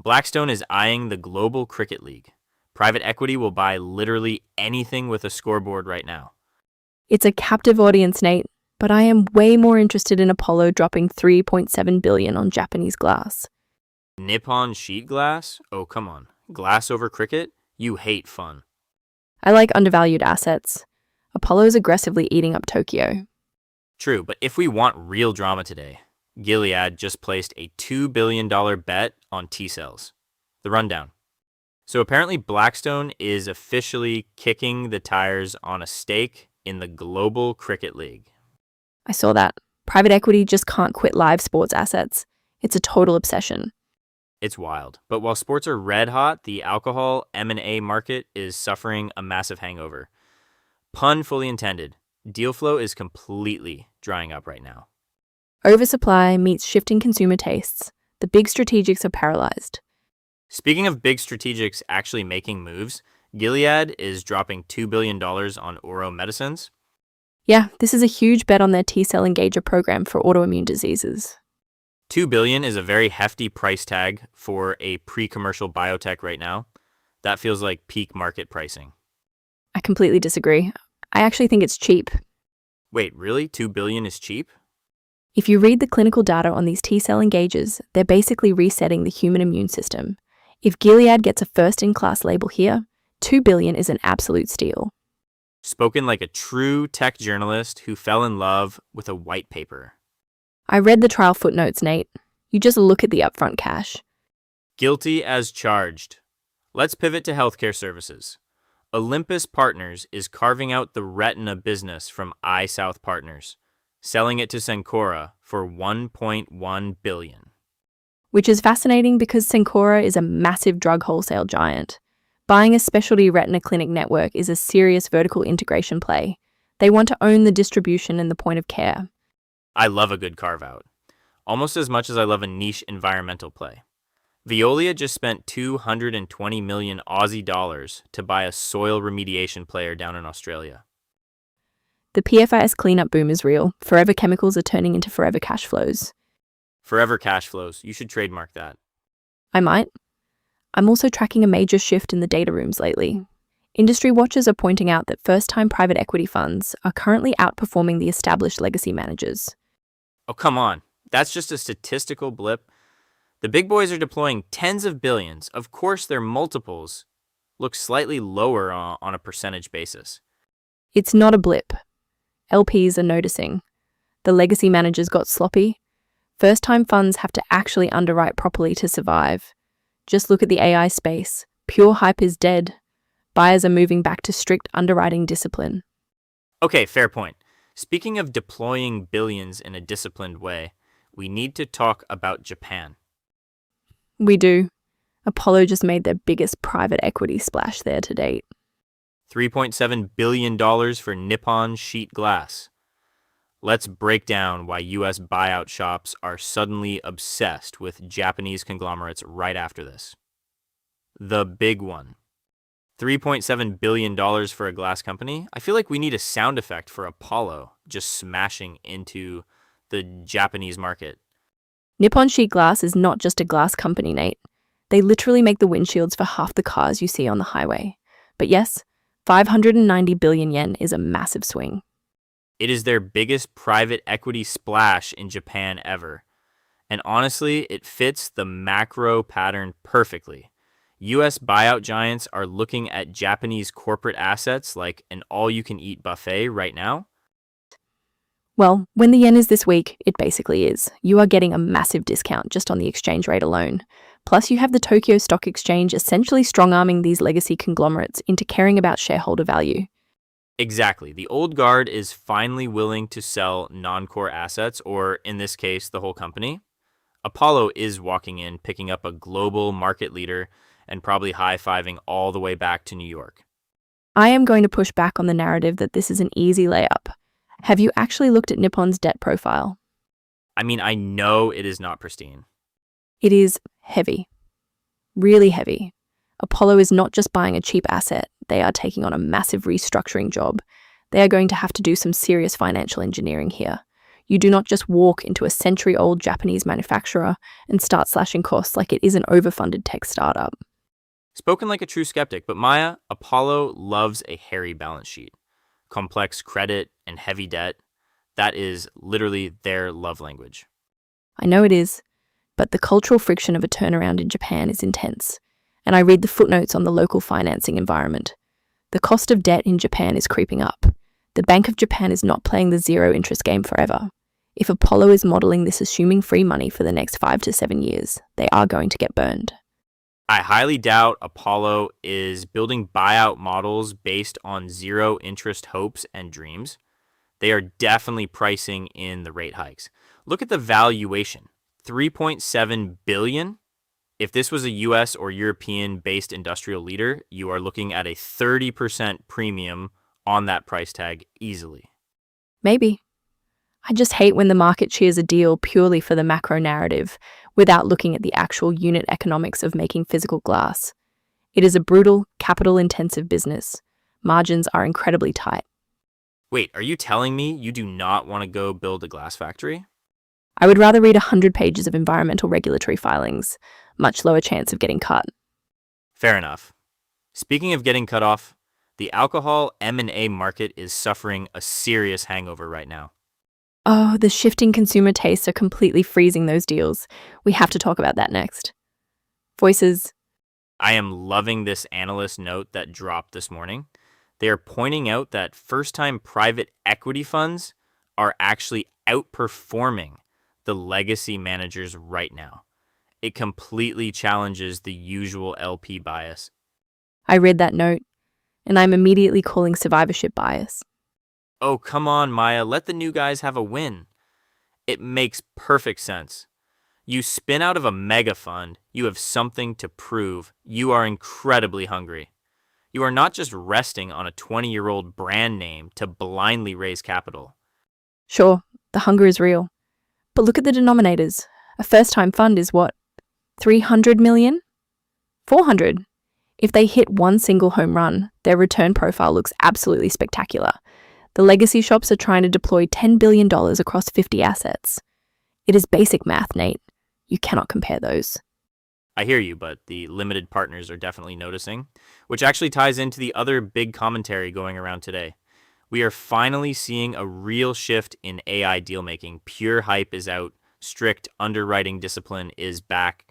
Blackstone is eyeing the Global Cricket League. Private equity will buy literally anything with a scoreboard right now. It's a captive audience, Nate, but I am way more interested in Apollo dropping $3.7 billion on Japanese glass. Nippon Sheet Glass? Oh, come on. Glass over cricket? You hate fun. I like undervalued assets. Apollo's aggressively eating up Tokyo. True, but if we want real drama today, Gilead just placed a $2 billion bet on T-cells. The rundown. So apparently Blackstone is officially kicking the tires on a stake in the Global Cricket League. I saw that. Private equity just can't quit live sports assets. It's a total obsession. It's wild. But while sports are red hot, the alcohol M&A market is suffering a massive hangover. Pun fully intended. Deal flow is completely drying up right now. Oversupply meets shifting consumer tastes. The big strategics are paralyzed. Speaking of big strategics actually making moves, Gilead is dropping $2 billion on Ouro Medicines. Yeah, this is a huge bet on their T-cell engager program for autoimmune diseases. $2 billion is a very hefty price tag for a pre-commercial biotech right now. That feels like peak market pricing. I completely disagree. I actually think it's cheap. Wait, really? $2 billion is cheap? If you read the clinical data on these T-cell engagers, they're basically resetting the human immune system. If Gilead gets a first-in-class label here, $2 billion is an absolute steal. Spoken like a true tech journalist who fell in love with a white paper. I read the trial footnotes, Nate. You just look at the upfront cash. Guilty as charged. Let's pivot to healthcare services. Olympus Partners is carving out the retina business from EyeSouth Partners, selling it to Cencora for $1.1 billion. Which is fascinating because Cencora is a massive drug wholesale giant. Buying a specialty retina clinic network is a serious vertical integration play. They want to own the distribution and the point of care. I love a good carve-out, almost as much as I love a niche environmental play. Veolia just spent 220 million Aussie dollars to buy a soil remediation player down in Australia. The PFAS cleanup boom is real. Forever chemicals are turning into forever cash flows. Forever cash flows. You should trademark that. I might. I'm also tracking a major shift in the data rooms lately. Industry watchers are pointing out that first-time private equity funds are currently outperforming the established legacy managers. Oh, come on. That's just a statistical blip. The big boys are deploying tens of billions. Of course, their multiples look slightly lower on a percentage basis. It's not a blip. LPs are noticing. The legacy managers got sloppy. First-time funds have to actually underwrite properly to survive. Just look at the AI space. Pure hype is dead. Buyers are moving back to strict underwriting discipline. Okay, fair point. Speaking of deploying billions in a disciplined way, we need to talk about Japan. We do. Apollo just made their biggest private equity splash there to date. $3.7 billion for Nippon Sheet Glass. Let's break down why U.S. buyout shops are suddenly obsessed with Japanese conglomerates right after this. The big one. $3.7 billion for a glass company? I feel like we need a sound effect for Apollo just smashing into the Japanese market. Nippon Sheet Glass is not just a glass company, Nate. They literally make the windshields for half the cars you see on the highway. But yes, 590 billion yen is a massive swing. It is their biggest private equity splash in Japan ever. And honestly, it fits the macro pattern perfectly. U.S. buyout giants are looking at Japanese corporate assets like an all-you-can-eat buffet right now. Well, when the yen is this weak, it basically is. You are getting a massive discount just on the exchange rate alone. Plus, you have the Tokyo Stock Exchange essentially strong-arming these legacy conglomerates into caring about shareholder value. Exactly. The old guard is finally willing to sell non-core assets, or in this case, the whole company. Apollo is walking in, picking up a global market leader, and probably high-fiving all the way back to New York. I am going to push back on the narrative that this is an easy layup. Have you actually looked at Nippon's debt profile? I mean, I know it is not pristine. It is heavy. Really heavy. Apollo is not just buying a cheap asset. They are taking on a massive restructuring job. They are going to have to do some serious financial engineering here. You do not just walk into a century-old Japanese manufacturer and start slashing costs like it is an overfunded tech startup. Spoken like a true skeptic, but Maya, Apollo loves a hairy balance sheet. Complex credit and heavy debt, that is literally their love language. I know it is, but the cultural friction of a turnaround in Japan is intense, and I read the footnotes on the local financing environment. The cost of debt in Japan is creeping up. The Bank of Japan is not playing the zero interest game forever. If Apollo is modeling this assuming free money for the next 5 to 7 years, they are going to get burned. I highly doubt Apollo is building buyout models based on zero interest hopes and dreams. They are definitely pricing in the rate hikes. Look at the valuation, $3.7 billion. If this was a US or European-based industrial leader, you are looking at a 30% premium on that price tag easily. Maybe. I just hate when the market cheers a deal purely for the macro narrative without looking at the actual unit economics of making physical glass. It is a brutal, capital-intensive business. Margins are incredibly tight. Wait, are you telling me you do not want to go build a glass factory? I would rather read 100 pages of environmental regulatory filings. Much lower chance of getting cut. Fair enough. Speaking of getting cut off, the alcohol M&A market is suffering a serious hangover right now. Oh, the shifting consumer tastes are completely freezing those deals. We have to talk about that next. Voices. I am loving this analyst note that dropped this morning. They are pointing out that first-time private equity funds are actually outperforming the legacy managers right now. It completely challenges the usual LP bias. I read that note, and I'm immediately calling survivorship bias. Oh, come on, Maya, let the new guys have a win. It makes perfect sense. You spin out of a mega fund, you have something to prove. You are incredibly hungry. You are not just resting on a 20-year-old brand name to blindly raise capital. Sure, the hunger is real. But look at the denominators. A first-time fund is what? 300 million? 400. If they hit one single home run, their return profile looks absolutely spectacular. The legacy shops are trying to deploy $10 billion across 50 assets. It is basic math, Nate. You cannot compare those. I hear you, but the limited partners are definitely noticing, which actually ties into the other big commentary going around today. We are finally seeing a real shift in AI deal-making. Pure hype is out. Strict underwriting discipline is back.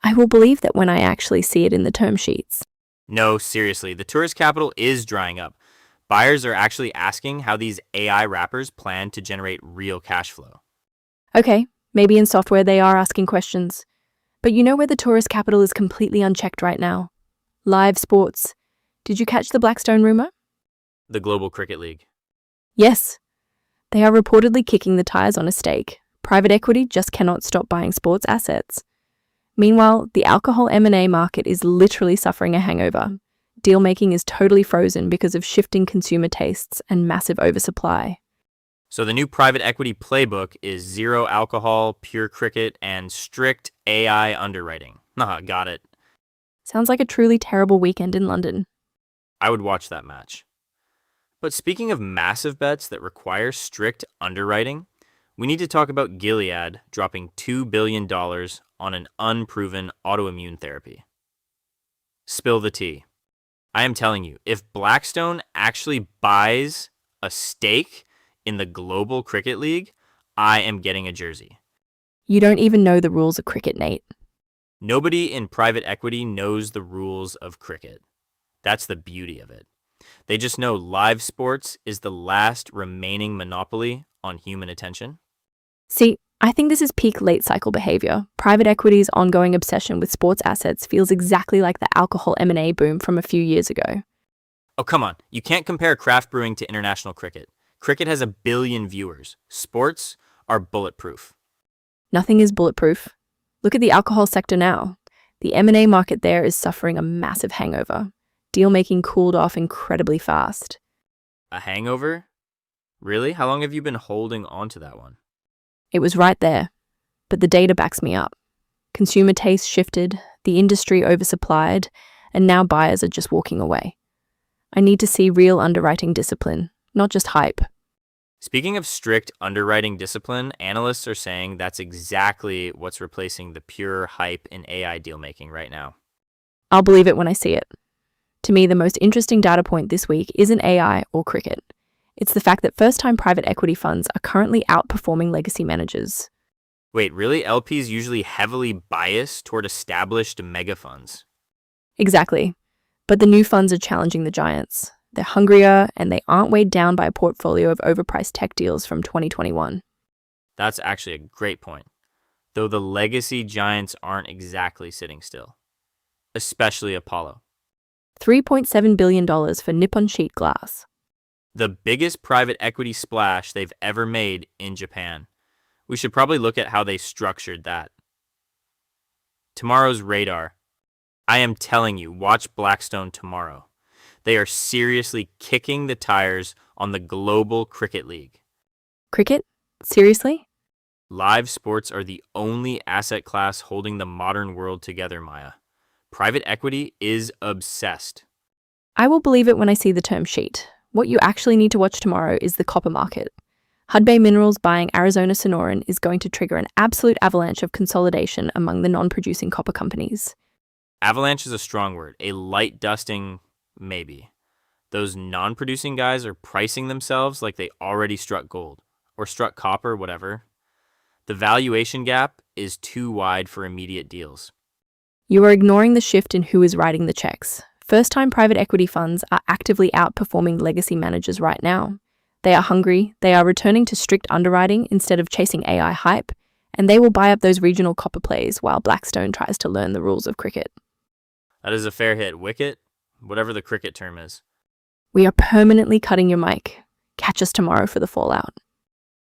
I will believe that when I actually see it in the term sheets. No, seriously, the tourist capital is drying up. Buyers are actually asking how these AI wrappers plan to generate real cash flow. Okay, maybe in software they are asking questions. But you know where the tourist capital is completely unchecked right now? Live sports. Did you catch the Blackstone rumor? The Global Cricket League. Yes. They are reportedly kicking the tires on a stake. Private equity just cannot stop buying sports assets. Meanwhile, the alcohol M&A market is literally suffering a hangover. Deal-making is totally frozen because of shifting consumer tastes and massive oversupply. So the new private equity playbook is zero alcohol, pure cricket, and strict AI underwriting. Got it. Sounds like a truly terrible weekend in London. I would watch that match. But speaking of massive bets that require strict underwriting, we need to talk about Gilead dropping $2 billion on an unproven autoimmune therapy. Spill the tea. I am telling you, if Blackstone actually buys a stake in the Global Cricket League, I am getting a jersey. You don't even know the rules of cricket, Nate. Nobody in private equity knows the rules of cricket. That's the beauty of it. They just know live sports is the last remaining monopoly on human attention. See, I think this is peak late cycle behavior. Private equity's ongoing obsession with sports assets feels exactly like the alcohol M&A boom from a few years ago. Oh, come on. You can't compare craft brewing to international cricket. Cricket has 1 billion viewers. Sports are bulletproof. Nothing is bulletproof. Look at the alcohol sector now. The M&A market there is suffering a massive hangover. Deal-making cooled off incredibly fast. A hangover? Really? How long have you been holding on to that one? It was right there, but the data backs me up. Consumer taste shifted, the industry oversupplied, and now buyers are just walking away. I need to see real underwriting discipline, not just hype. Speaking of strict underwriting discipline, analysts are saying that's exactly what's replacing the pure hype in AI deal making right now. I'll believe it when I see it. To me, the most interesting data point this week isn't AI or cricket. It's the fact that first-time private equity funds are currently outperforming legacy managers. Wait, really? LPs usually heavily biased toward established mega funds. Exactly. But the new funds are challenging the giants. They're hungrier and they aren't weighed down by a portfolio of overpriced tech deals from 2021. That's actually a great point. Though the legacy giants aren't exactly sitting still, especially Apollo. $3.7 billion for Nippon Sheet Glass. The biggest private equity splash they've ever made in Japan. We should probably look at how they structured that. Tomorrow's radar. I am telling you, watch Blackstone tomorrow. They are seriously kicking the tires on the global cricket league. Cricket? Seriously? Live sports are the only asset class holding the modern world together, Maya. Private equity is obsessed. I will believe it when I see the term sheet. What you actually need to watch tomorrow is the copper market. Hudbay Minerals buying Arizona Sonoran is going to trigger an absolute avalanche of consolidation among the non-producing copper companies. Avalanche is a strong word. A light dusting, maybe. Those non-producing guys are pricing themselves like they already struck gold. Or struck copper, whatever. The valuation gap is too wide for immediate deals. You are ignoring the shift in who is writing the checks. First-time private equity funds are actively outperforming legacy managers right now. They are hungry, they are returning to strict underwriting instead of chasing AI hype, and they will buy up those regional copper plays while Blackstone tries to learn the rules of cricket. That is a fair hit. Wicket? Whatever the cricket term is. We are permanently cutting your mic. Catch us tomorrow for the fallout.